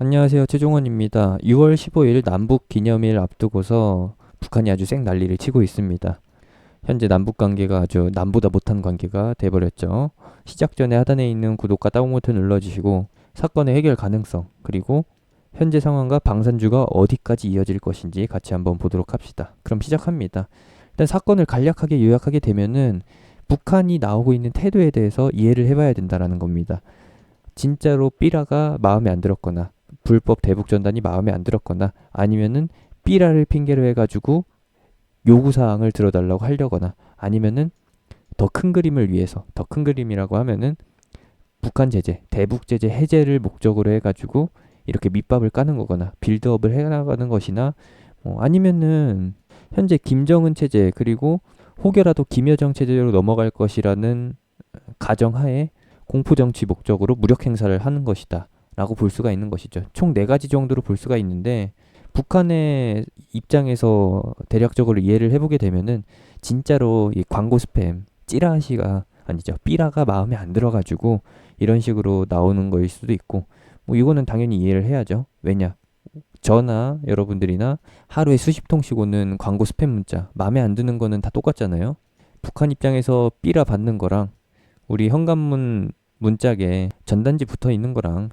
안녕하세요. 최종원입니다. 6월 15일 남북 기념일 앞두고서 북한이 아주 쌩 난리를 치고 있습니다. 현재 남북 관계가 아주 남보다 못한 관계가 돼버렸죠. 시작 전에 하단에 있는 구독과 다운 버튼 눌러주시고 사건의 해결 가능성 그리고 현재 상황과 방산주가 어디까지 이어질 것인지 같이 한번 보도록 합시다. 그럼 시작합니다. 일단 사건을 간략하게 요약하게 되면은 북한이 나오고 있는 태도에 대해서 이해를 해봐야 된다라는 겁니다. 진짜로 삐라가 마음에 안 들었거나 불법 대북 전단이 마음에 안 들었거나 아니면은 삐라를 핑계로 해가지고 요구사항을 들어달라고 하려거나 아니면은 더 큰 그림을 위해서 더 큰 그림이라고 하면은 북한 제재, 대북 제재 해제를 목적으로 해가지고 이렇게 밑밥을 까는 거거나 빌드업을 해나가는 것이나 아니면은 현재 김정은 체제 그리고 혹여라도 김여정 체제로 넘어갈 것이라는 가정하에 공포정치 목적으로 무력 행사를 하는 것이다 라고 볼 수가 있는 것이죠. 총 4가지 정도로 볼 수가 있는데 북한의 입장에서 대략적으로 이해를 해보게 되면은 진짜로 이 광고 스팸 찌라시가 아니죠. 삐라가 마음에 안 들어가지고 이런 식으로 나오는 거일 수도 있고 뭐 이거는 당연히 이해를 해야죠. 왜냐? 저나 여러분들이나 하루에 수십 통씩 오는 광고 스팸 문자 마음에 안 드는 거는 다 똑같잖아요. 북한 입장에서 삐라 받는 거랑 우리 현관문 문짝에 전단지 붙어 있는 거랑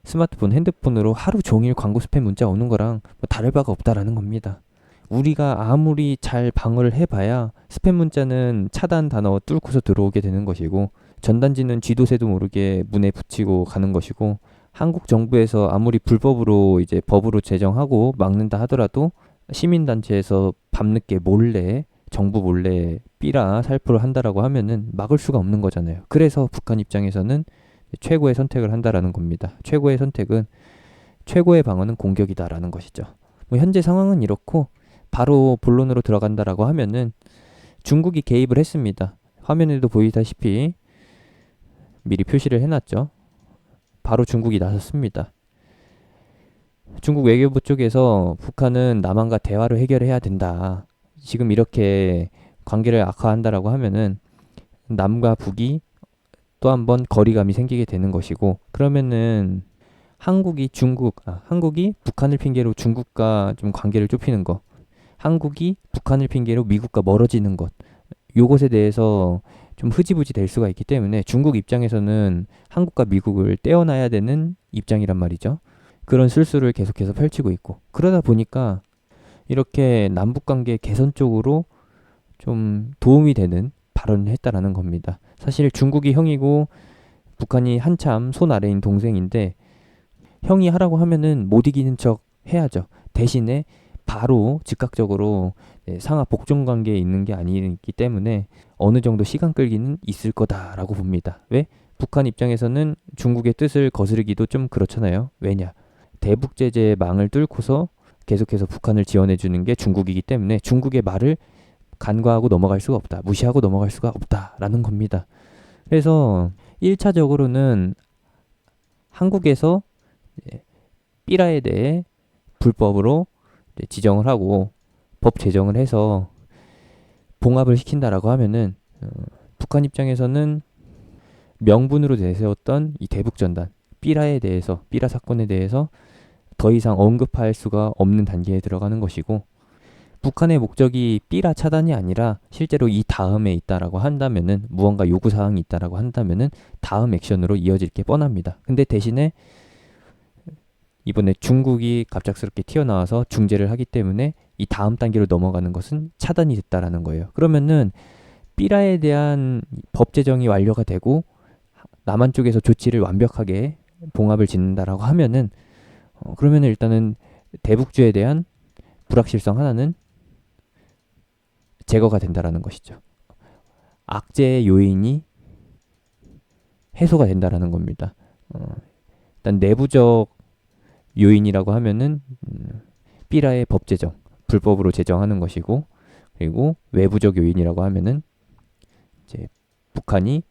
스마트폰, 핸드폰으로 하루 종일 광고 스팸 문자 오는 거랑 뭐 다를 바가 없다라는 겁니다. 우리가 아무리 잘 방어를 해봐야 스팸 문자는 차단 단어 뚫고서 들어오게 되는 것이고 전단지는 쥐도 새도 모르게 문에 붙이고 가는 것이고 한국 정부에서 아무리 불법으로 이제 법으로 제정하고 막는다 하더라도 시민단체에서 밤늦게 몰래 정부 몰래 삐라 살포를 한다라고 하면은 막을 수가 없는 거잖아요. 그래서 북한 입장에서는 최고의 선택을 한다라는 겁니다. 최고의 선택은 최고의 방어는 공격이다라는 것이죠. 뭐 현재 상황은 이렇고 바로 본론으로 들어간다라고 하면은 중국이 개입을 했습니다. 화면에도 보이다시피 미리 표시를 해놨죠. 바로 중국이 나섰습니다. 중국 외교부 쪽에서 북한은 남한과 대화로 해결해야 된다. 지금 이렇게 관계를 악화한다라고 하면은 남과 북이 또 한 번 거리감이 생기게 되는 것이고 그러면은 한국이 북한을 핑계로 중국과 좀 관계를 좁히는 것, 한국이 북한을 핑계로 미국과 멀어지는 것, 요것에 대해서 좀 흐지부지 될 수가 있기 때문에 중국 입장에서는 한국과 미국을 떼어놔야 되는 입장이란 말이죠. 그런 술수를 계속해서 펼치고 있고 그러다 보니까 이렇게 남북 관계 개선 쪽으로 좀 도움이 되는 발언을 했다라는 겁니다. 사실 중국이 형이고 북한이 한참 손 아래인 동생인데 형이 하라고 하면은 못 이기는 척 해야죠. 대신에 바로 즉각적으로 상하 복종 관계에 있는 게 아니기 때문에 어느 정도 시간 끌기는 있을 거다라고 봅니다. 왜? 북한 입장에서는 중국의 뜻을 거스르기도 좀 그렇잖아요. 왜냐? 대북 제재의 망을 뚫고서 계속해서 북한을 지원해 주는 게 중국이기 때문에 중국의 말을 간과하고 넘어갈 수가 없다. 무시하고 넘어갈 수가 없다라는 겁니다. 그래서 1차적으로는 한국에서 삐라에 대해 불법으로 지정을 하고 법 제정을 해서 봉합을 시킨다라고 하면은 북한 입장에서는 명분으로 내세웠던 이 대북전단 삐라에 대해서 삐라 사건에 대해서 더 이상 언급할 수가 없는 단계에 들어가는 것이고 북한의 목적이 삐라 차단이 아니라 실제로 이 다음에 있다라고 한다면은 무언가 요구 사항이 있다라고 한다면은 다음 액션으로 이어질 게 뻔합니다. 근데 대신에 이번에 중국이 갑작스럽게 튀어나와서 중재를 하기 때문에 이 다음 단계로 넘어가는 것은 차단이 됐다라는 거예요. 그러면은 삐라에 대한 법 제정이 완료가 되고 남한 쪽에서 조치를 완벽하게 봉합을 짓는다라고 하면은 그러면은 일단은 대북주에 대한 불확실성 하나는 제거가 된다라는 것이죠. 악재의 요인이 해소가 된다라는 겁니다. 일단 내부적 요인이라고 하면은 삐라의 법 제정, 불법으로 제정하는 것이고 그리고 외부적 요인이라고 하면은 이제 북한이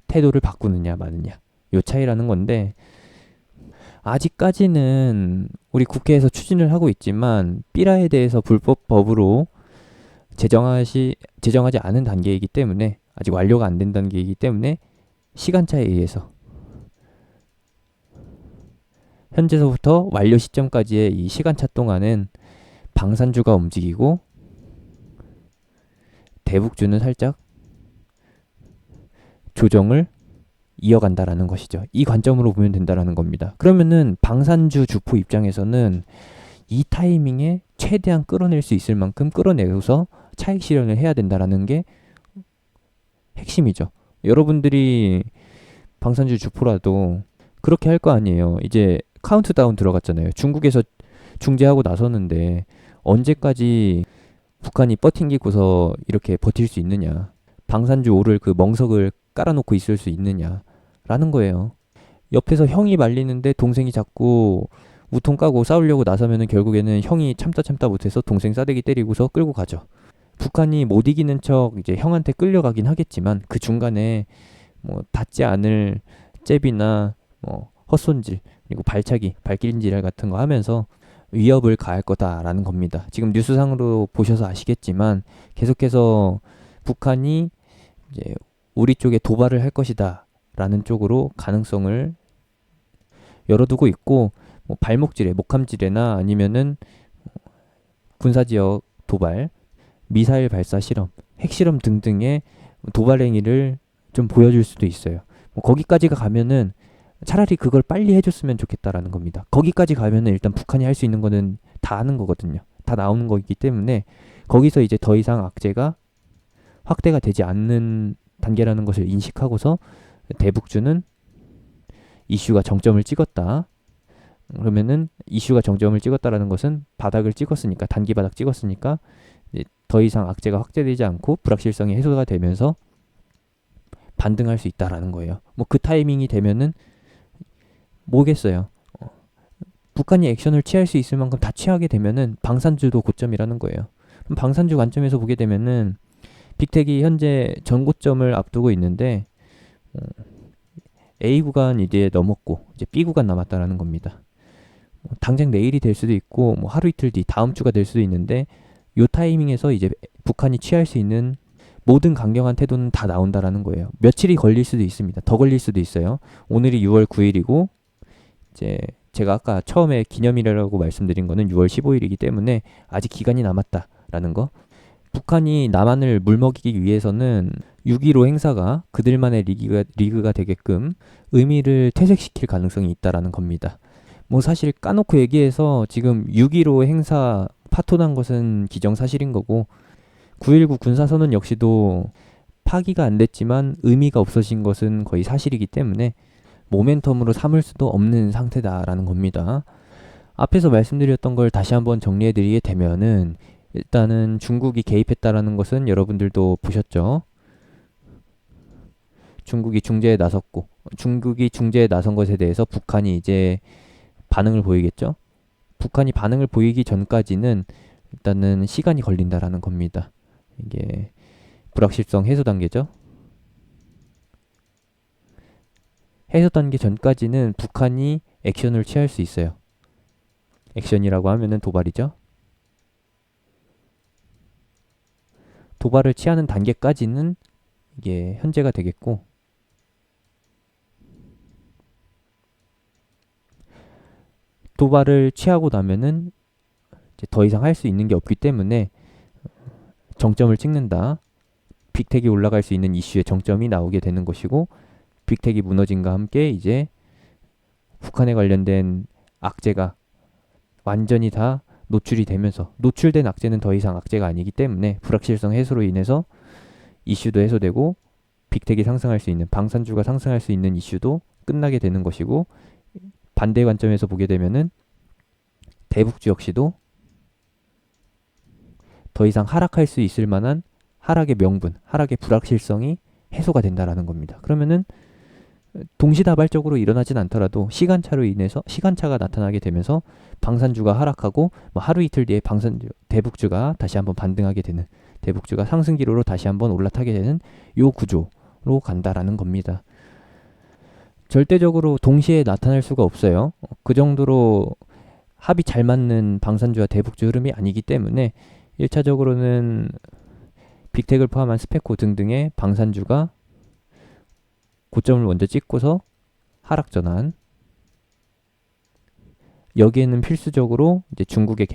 태도를 바꾸느냐 마느냐 요 차이라는 건데 아직까지는 우리 국회에서 추진을 하고 있지만 삐라에 대해서 불법 법으로 제정하지 않은 단계이기 때문에 아직 완료가 안 된 단계이기 때문에 시간차에 의해서 현재서부터 완료 시점까지의 이 시간차 동안은 방산주가 움직이고 대북주는 살짝 조정을 이어간다라는 것이죠. 이 관점으로 보면 된다라는 겁니다. 그러면은 방산주 주포 입장에서는 이 타이밍에 최대한 끌어낼 수 있을 만큼 끌어내서 차익 실현을 해야 된다라는 게 핵심이죠. 여러분들이 방산주 주포라도 그렇게 할 거 아니에요. 이제 카운트다운 들어갔잖아요. 중국에서 중재하고 나서는데 언제까지 북한이 버팅기고서 이렇게 버틸 수 있느냐. 방산주 오를 그 멍석을 깔아놓고 있을 수 있느냐라는 거예요. 옆에서 형이 말리는데 동생이 자꾸 우통 까고 싸우려고 나서면은 결국에는 형이 참다 못해서 동생 싸대기 때리고서 끌고 가죠. 북한이 못 이기는 척 이제 형한테 끌려가긴 하겠지만 그 중간에 뭐 닿지 않을 잽이나 뭐 헛손질 그리고 발차기, 발길질 같은 거 하면서 위협을 가할 거다라는 겁니다. 지금 뉴스상으로 보셔서 아시겠지만 계속해서 북한이 이제 우리 쪽에 도발을 할 것이다라는 쪽으로 가능성을 열어두고 있고 뭐 발목질에, 목함질에나 아니면은 군사지역 도발, 미사일 발사 실험, 핵실험 등등의 도발 행위를 좀 보여줄 수도 있어요. 뭐 거기까지가 가면은 차라리 그걸 빨리 해줬으면 좋겠다라는 겁니다. 거기까지 가면은 일단 북한이 할 수 있는 거는 다 하는 거거든요. 다 나오는 거기 때문에 거기서 이제 더 이상 악재가 확대가 되지 않는 단계라는 것을 인식하고서 대북주는 이슈가 정점을 찍었다. 그러면은 이슈가 정점을 찍었다라는 것은 바닥을 찍었으니까 단기 바닥 찍었으니까 이제 더 이상 악재가 확대되지 않고 불확실성이 해소가 되면서 반등할 수 있다라는 거예요. 뭐 그 타이밍이 되면은 뭐겠어요. 북한이 액션을 취할 수 있을 만큼 다 취하게 되면은 방산주도 고점이라는 거예요. 그럼 방산주 관점에서 보게 되면은 빅텍이 현재 전고점을 앞두고 있는데 A 구간 이제 넘었고 이제 B 구간 남았다라는 겁니다. 당장 내일이 될 수도 있고 뭐 하루 이틀 뒤 다음 주가 될 수도 있는데 요 타이밍에서 이제 북한이 취할 수 있는 모든 강경한 태도는 다 나온다라는 거예요. 며칠이 걸릴 수도 있습니다. 더 걸릴 수도 있어요. 오늘이 6월 9일이고 이제 제가 아까 처음에 기념일이라고 말씀드린 거는 6월 15일이기 때문에 아직 기간이 남았다라는 거. 북한이 남한을 물먹이기 위해서는 6.15 행사가 그들만의 리그가 되게끔 의미를 퇴색시킬 가능성이 있다라는 겁니다. 뭐 사실 까놓고 얘기해서 지금 6.15 행사 파토난 것은 기정사실인 거고 9.19 군사선언 역시도 파기가 안 됐지만 의미가 없어진 것은 거의 사실이기 때문에 모멘텀으로 삼을 수도 없는 상태다라는 겁니다. 앞에서 말씀드렸던 걸 다시 한번 정리해드리게 되면은 일단은 중국이 개입했다라는 것은 여러분들도 보셨죠. 중국이 중재에 나섰고 중국이 중재에 나선 것에 대해서 북한이 이제 반응을 보이겠죠. 북한이 반응을 보이기 전까지는 일단은 시간이 걸린다라는 겁니다. 이게 불확실성 해소 단계죠. 해소 단계 전까지는 북한이 액션을 취할 수 있어요. 액션이라고 하면은 도발이죠. 도발을 취하는 단계까지는 이게 현재가 되겠고 도발을 취하고 나면은 이제 더 이상 할 수 있는 게 없기 때문에 정점을 찍는다. 빅텍이 올라갈 수 있는 이슈의 정점이 나오게 되는 것이고 빅텍이 무너짐과 함께 이제 북한에 관련된 악재가 완전히 다 노출이 되면서 노출된 악재는 더 이상 악재가 아니기 때문에 불확실성 해소로 인해서 이슈도 해소되고 빅텍이 상승할 수 있는 방산주가 상승할 수 있는 이슈도 끝나게 되는 것이고 반대 관점에서 보게 되면은 대북주 역시도 더 이상 하락할 수 있을 만한 하락의 명분, 하락의 불확실성이 해소가 된다라는 겁니다. 그러면은 동시다발적으로 일어나진 않더라도 시간차로 인해서 시간차가 나타나게 되면서 방산주가 하락하고 뭐 하루 이틀 뒤에 대북주가 다시 한번 반등하게 되는 대북주가 상승 기로로 다시 한번 올라타게 되는 요 구조로 간다라는 겁니다. 절대적으로 동시에 나타날 수가 없어요. 그 정도로 합이 잘 맞는 방산주와 대북주 흐름이 아니기 때문에 1차적으로는 빅텍을 포함한 스페코 등등의 방산주가 고점을 먼저 찍고서 하락 전환 여기에는 필수적으로 이제 중국의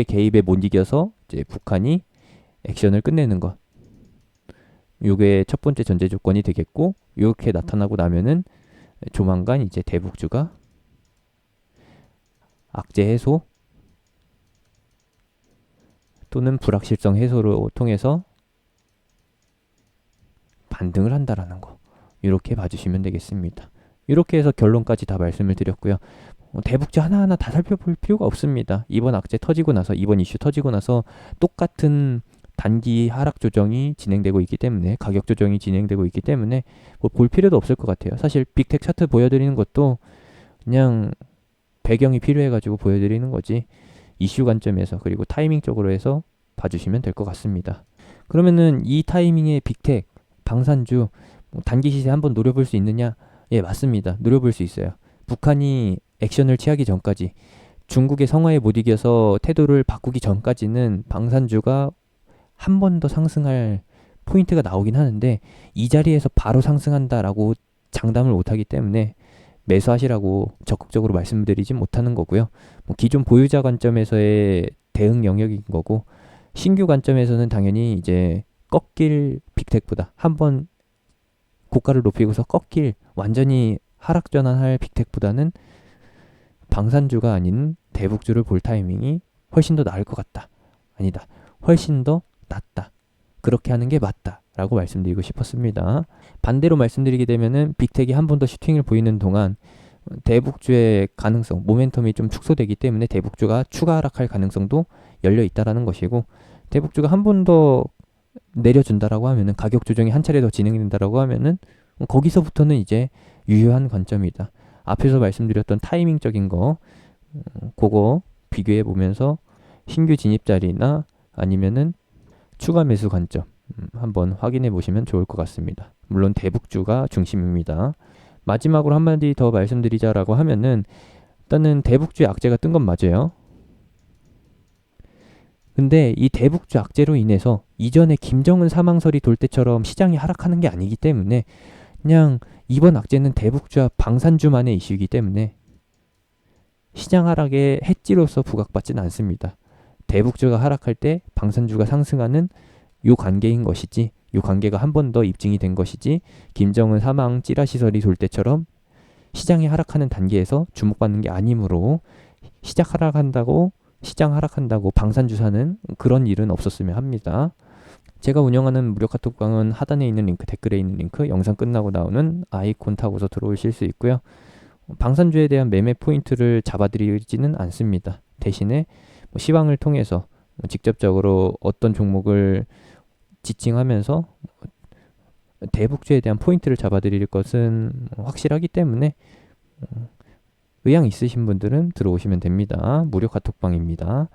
개입에 못 이겨서 이제 북한이 액션을 끝내는 것. 요게 첫 번째 전제 조건이 되겠고, 이렇게 나타나고 나면은 조만간 이제 대북주가 악재 해소 또는 불확실성 해소를 통해서 반등을 한다라는 거. 이렇게 봐주시면 되겠습니다. 이렇게 해서 결론까지 다 말씀을 드렸고요. 대북주 하나하나 다 살펴볼 필요가 없습니다. 이번 악재 터지고 나서, 이번 이슈 터지고 나서 똑같은 단기 하락 조정이 진행되고 있기 때문에, 가격 조정이 진행되고 있기 때문에 뭐 볼 필요도 없을 것 같아요. 사실 빅텍 차트 보여드리는 것도 그냥 배경이 필요해가지고 보여드리는 거지, 이슈 관점에서 그리고 타이밍적으로 해서 봐주시면 될 것 같습니다. 그러면은 이 타이밍에 빅텍, 방산주 단기 시세 한번 노려볼 수 있느냐? 예, 맞습니다. 노려볼 수 있어요. 북한이 액션을 취하기 전까지, 중국의 성화에 못 이겨서 태도를 바꾸기 전까지는 방산주가 한 번 더 상승할 포인트가 나오긴 하는데, 이 자리에서 바로 상승한다라고 장담을 못하기 때문에 매수하시라고 적극적으로 말씀드리진 못하는 거고요. 뭐 기존 보유자 관점에서의 대응 영역인 거고, 신규 관점에서는 당연히 이제 꺾일 빅텍보다, 한번 고가를 높이고서 꺾일, 완전히 하락 전환할 빅텍보다는 방산주가 아닌 대북주를 볼 타이밍이 훨씬 더 나을 것 같다. 아니다. 훨씬 더 낫다. 그렇게 하는 게 맞다. 라고 말씀드리고 싶었습니다. 반대로 말씀드리게 되면은 빅텍이 한 번 더 슈팅을 보이는 동안 대북주의 가능성, 모멘텀이 좀 축소되기 때문에 대북주가 추가 하락할 가능성도 열려 있다라는 것이고, 대북주가 한 번 더 내려준다라고 하면은, 가격 조정이 한 차례 더 진행된다라고 하면은 거기서부터는 이제 유효한 관점이다. 앞에서 말씀드렸던 타이밍적인 거, 그거 비교해 보면서 신규 진입 자리나 아니면은 추가 매수 관점 한번 확인해 보시면 좋을 것 같습니다. 물론 대북주가 중심입니다. 마지막으로 한마디 더 말씀드리자라고 하면은, 일단은 대북주의 악재가 뜬 건 맞아요. 근데 이 대북주 악재로 인해서 이전에 김정은 사망설이 돌 때처럼 시장이 하락하는 게 아니기 때문에, 그냥 이번 악재는 대북주와 방산주만의 이슈이기 때문에 시장 하락의 해지로서 부각받지는 않습니다. 대북주가 하락할 때 방산주가 상승하는 요 관계인 것이지, 요 관계가 한 번 더 입증이 된 것이지, 김정은 사망 찌라시설이 돌 때처럼 시장이 하락하는 단계에서 주목받는 게 아니므로, 시장 하락한다고 방산주 사는 그런 일은 없었으면 합니다. 제가 운영하는 무료 카톡방은 하단에 있는 링크, 댓글에 있는 링크, 영상 끝나고 나오는 아이콘 타고서 들어오실 수 있고요. 방산주에 대한 매매 포인트를 잡아드리지는 않습니다. 대신에 시황을 통해서 직접적으로 어떤 종목을 지칭하면서 대북주에 대한 포인트를 잡아드릴 것은 확실하기 때문에 의향 있으신 분들은 들어오시면 됩니다. 무료 카톡방입니다.